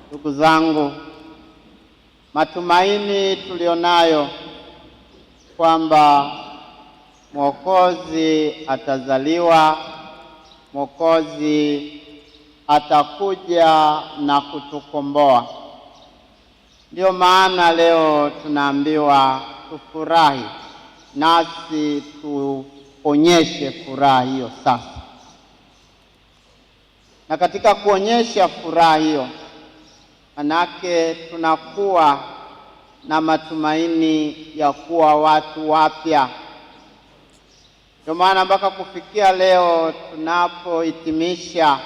Ndugu zangu, matumaini tulionayo kwamba Mwokozi atazaliwa, Mwokozi atakuja na kutukomboa. Ndio maana leo tunaambiwa tufurahi, nasi tuonyeshe furaha hiyo sasa. Na katika kuonyesha furaha hiyo, manake tunakuwa na matumaini ya kuwa watu wapya. Ndio maana mpaka kufikia leo tunapohitimisha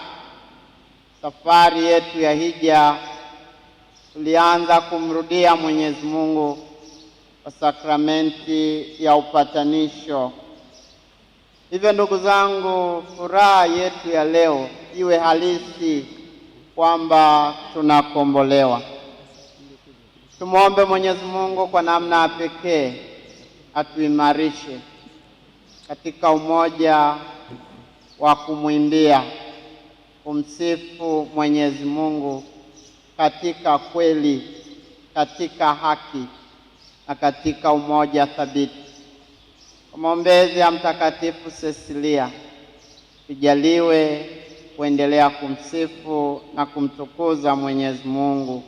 safari yetu ya hija, tulianza kumrudia Mwenyezi Mungu kwa sakramenti ya upatanisho. Hivyo ndugu zangu, furaha yetu ya leo iwe halisi kwamba tunakombolewa. Tumwombe Mwenyezi Mungu kwa namna ya pekee atuimarishe katika umoja wa kumwimbia, kumsifu Mwenyezi Mungu katika kweli, katika haki na katika umoja thabiti. Kwa maombezi ya Mtakatifu Cecilia, tujaliwe kuendelea kumsifu na kumtukuza Mwenyezi Mungu